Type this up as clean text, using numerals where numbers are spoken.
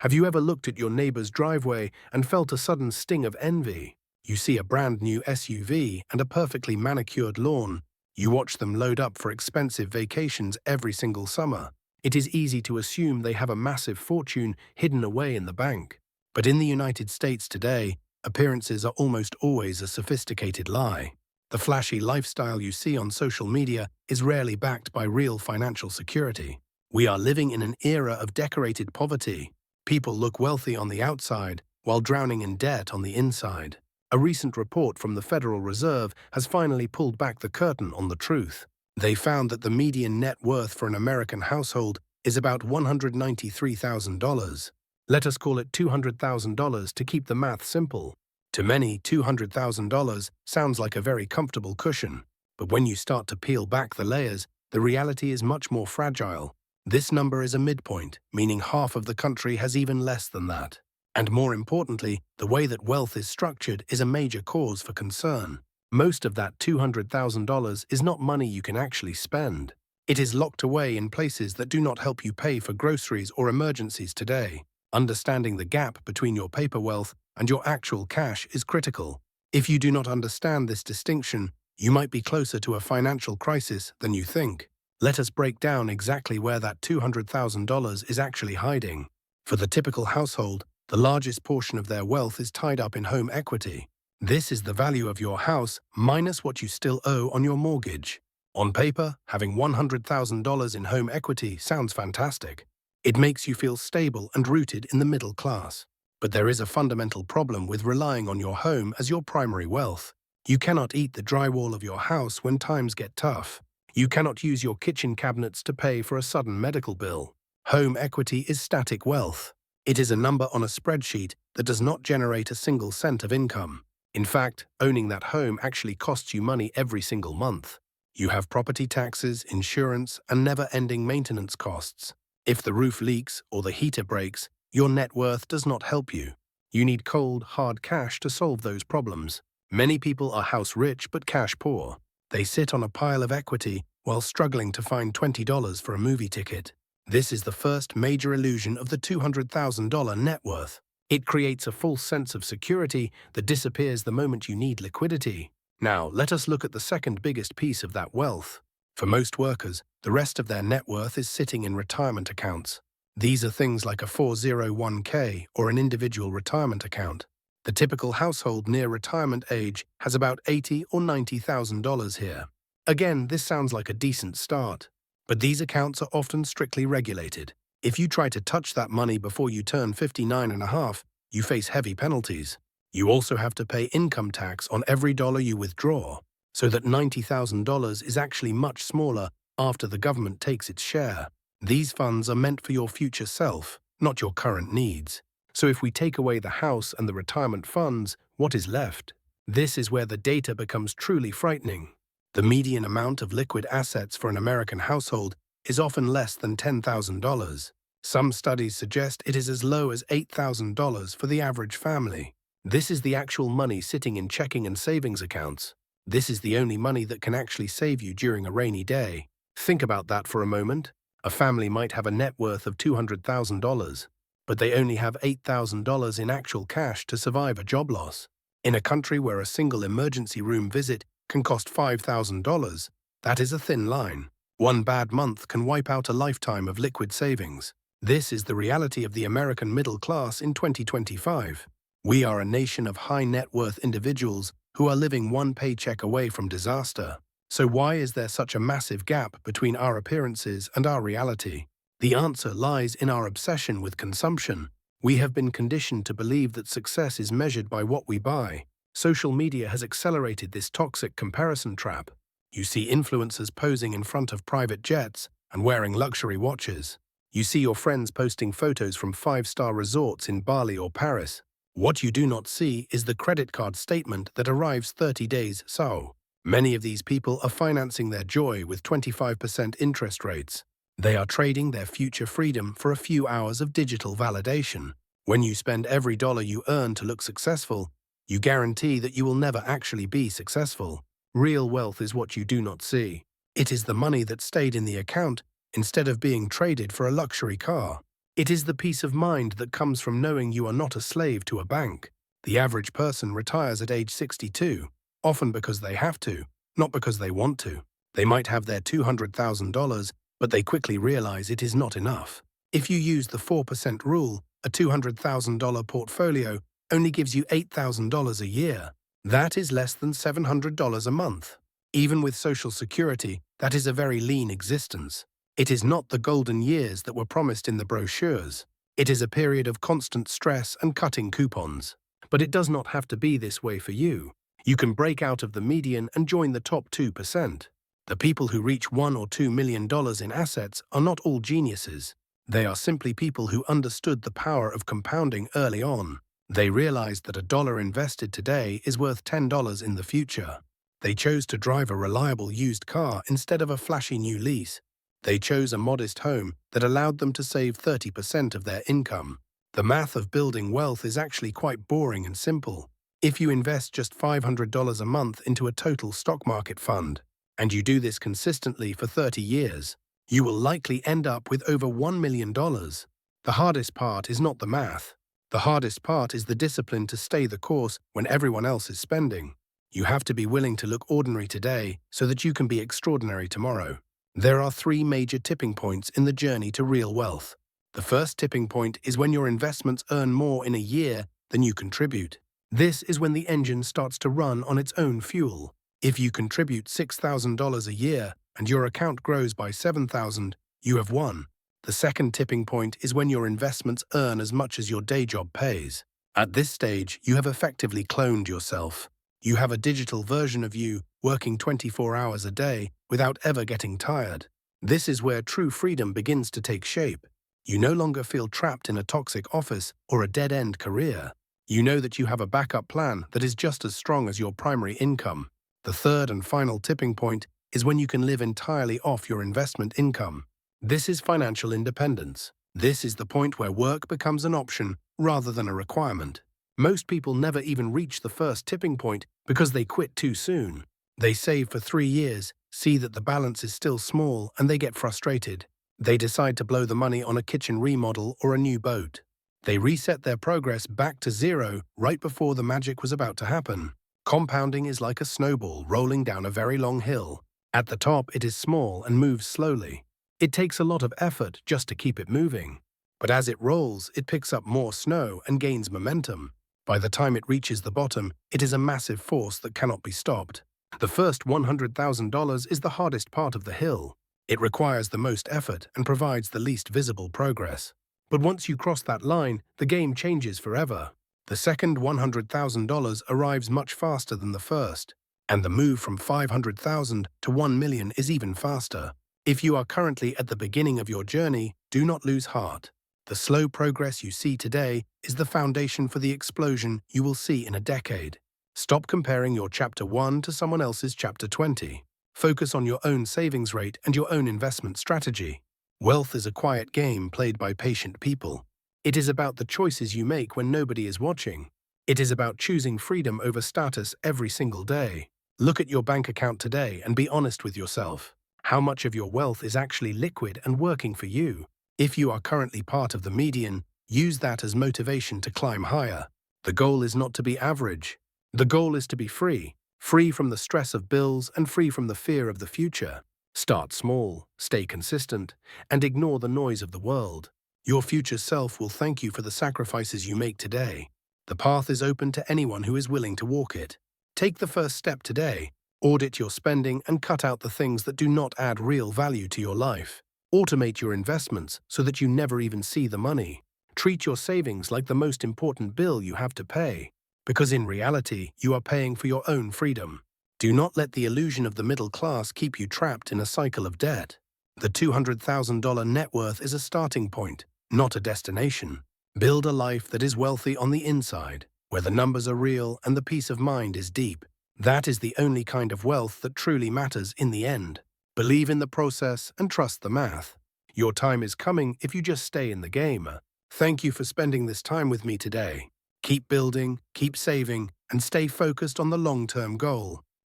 Have you ever looked at your neighbor's driveway and felt a sudden sting of envy? You see a brand new SUV and a perfectly manicured lawn. You watch them load up for expensive vacations every single summer. It is easy to assume they have a massive fortune hidden away in the bank. But in the United States today, appearances are almost always a sophisticated lie. The flashy lifestyle you see on social media is rarely backed by real financial security. We are living in an era of decorated poverty. People look wealthy on the outside while drowning in debt on the inside. A recent report from the Federal Reserve has finally pulled back the curtain on the truth. They found that the median net worth for an American household is about $193,000. Let us call it $200,000 to keep the math simple. To many, $200,000 sounds like a very comfortable cushion. But when you start to peel back the layers, the reality is much more fragile. This number is a midpoint, meaning half of the country has even less than that. And more importantly, the way that wealth is structured is a major cause for concern. Most of that $200,000 is not money you can actually spend. It is locked away in places that do not help you pay for groceries or emergencies today. Understanding the gap between your paper wealth and your actual cash is critical. If you do not understand this distinction, you might be closer to a financial crisis than you think. Let us break down exactly where that $200,000 is actually hiding. For the typical household, the largest portion of their wealth is tied up in home equity. This is the value of your house minus what you still owe on your mortgage. On paper, having $100,000 in home equity sounds fantastic. It makes you feel stable and rooted in the middle class. But there is a fundamental problem with relying on your home as your primary wealth. You cannot eat the drywall of your house when times get tough. You cannot use your kitchen cabinets to pay for a sudden medical bill. Home equity is static wealth. It is a number on a spreadsheet that does not generate a single cent of income. In fact, owning that home actually costs you money every single month. You have property taxes, insurance, and never-ending maintenance costs. If the roof leaks or the heater breaks, your net worth does not help you. You need cold, hard cash to solve those problems. Many people are house rich but cash poor. They sit on a pile of equity while struggling to find $20 for a movie ticket. This is the first major illusion of the $200,000 net worth. It creates a false sense of security that disappears the moment you need liquidity. Now, let us look at the second biggest piece of that wealth. For most workers, the rest of their net worth is sitting in retirement accounts. These are things like a 401k or an individual retirement account. The typical household near retirement age has about $80,000 or $90,000 here. Again, this sounds like a decent start. But these accounts are often strictly regulated. If you try to touch that money before you turn 59 and a half, you face heavy penalties. You also have to pay income tax on every dollar you withdraw, so that $90,000 is actually much smaller after the government takes its share. These funds are meant for your future self, not your current needs. So if we take away the house and the retirement funds, what is left? This is where the data becomes truly frightening. The median amount of liquid assets for an American household is often less than $10,000. Some studies suggest it is as low as $8,000 for the average family. This is the actual money sitting in checking and savings accounts. This is the only money that can actually save you during a rainy day. Think about that for a moment. A family might have a net worth of $200,000, but they only have $8,000 in actual cash to survive a job loss. In a country where a single emergency room visit can cost $5,000, that is a thin line. One bad month can wipe out a lifetime of liquid savings. This is the reality of the American middle class in 2025. We are a nation of high net worth individuals who are living one paycheck away from disaster. So why is there such a massive gap between our appearances and our reality? The answer lies in our obsession with consumption. We have been conditioned to believe that success is measured by what we buy. Social media has accelerated this toxic comparison trap. You see influencers posing in front of private jets and wearing luxury watches. You see your friends posting photos from five-star resorts in Bali or Paris. What you do not see is the credit card statement that arrives 30 days so. Many of these people are financing their joy with 25% interest rates. They are trading their future freedom for a few hours of digital validation. When you spend every dollar you earn to look successful, you guarantee that you will never actually be successful. Real wealth is what you do not see. It is the money that stayed in the account instead of being traded for a luxury car. It is the peace of mind that comes from knowing you are not a slave to a bank. The average person retires at age 62, often because they have to, not because they want to. They might have their $200,000, but they quickly realize it is not enough. If you use the 4% rule, a $200,000 portfolio only gives you $8,000 a year. That is less than $700 a month. Even with Social Security, that is a very lean existence. It is not the golden years that were promised in the brochures. It is a period of constant stress and cutting coupons. But it does not have to be this way for you. You can break out of the median and join the top 2%. The people who reach $1 or $2 million in assets are not all geniuses. They are simply people who understood the power of compounding early on. They realized that a dollar invested today is worth $10 in the future. They chose to drive a reliable used car instead of a flashy new lease. They chose a modest home that allowed them to save 30% of their income. The math of building wealth is actually quite boring and simple. If you invest just $500 a month into a total stock market fund, and you do this consistently for 30 years, you will likely end up with over $1 million. The hardest part is not the math. The hardest part is the discipline to stay the course when everyone else is spending. You have to be willing to look ordinary today so that you can be extraordinary tomorrow. There are 3 major tipping points in the journey to real wealth. The first tipping point is when your investments earn more in a year than you contribute. This is when the engine starts to run on its own fuel. If you contribute $6,000 a year and your account grows by $7,000, you have won. The second tipping point is when your investments earn as much as your day job pays. At this stage, you have effectively cloned yourself. You have a digital version of you working 24 hours a day without ever getting tired. This is where true freedom begins to take shape. You no longer feel trapped in a toxic office or a dead-end career. You know that you have a backup plan that is just as strong as your primary income. The third and final tipping point is when you can live entirely off your investment income. This is financial independence. This is the point where work becomes an option rather than a requirement. Most people never even reach the first tipping point because they quit too soon. They save for 3 years, see that the balance is still small, and they get frustrated. They decide to blow the money on a kitchen remodel or a new boat. They reset their progress back to zero right before the magic was about to happen. Compounding is like a snowball rolling down a very long hill. At the top, it is small and moves slowly. It takes a lot of effort just to keep it moving. But as it rolls, it picks up more snow and gains momentum. By the time it reaches the bottom, it is a massive force that cannot be stopped. The first $100,000 is the hardest part of the hill. It requires the most effort and provides the least visible progress. But once you cross that line, the game changes forever. The second $100,000 arrives much faster than the first, and the move from $500,000 to $1 million is even faster. If you are currently at the beginning of your journey, do not lose heart. The slow progress you see today is the foundation for the explosion you will see in a decade. Stop comparing your Chapter 1 to someone else's Chapter 20. Focus on your own savings rate and your own investment strategy. Wealth is a quiet game played by patient people. It is about the choices you make when nobody is watching. It is about choosing freedom over status every single day. Look at your bank account today and be honest with yourself. How much of your wealth is actually liquid and working for you? If you are currently part of the median, use that as motivation to climb higher. The goal is not to be average. The goal is to be free. Free from the stress of bills and free from the fear of the future. Start small, stay consistent, and ignore the noise of the world. Your future self will thank you for the sacrifices you make today. The path is open to anyone who is willing to walk it. Take the first step today. Audit your spending and cut out the things that do not add real value to your life. Automate your investments so that you never even see the money. Treat your savings like the most important bill you have to pay, because in reality, you are paying for your own freedom. Do not let the illusion of the middle class keep you trapped in a cycle of debt. The $200,000 net worth is a starting point, not a destination. Build a life that is wealthy on the inside, where the numbers are real and the peace of mind is deep. That is the only kind of wealth that truly matters in the end. Believe in the process and trust the math. Your time is coming if you just stay in the game. Thank you for spending this time with me today. Keep building, keep saving, and stay focused on the long-term goal.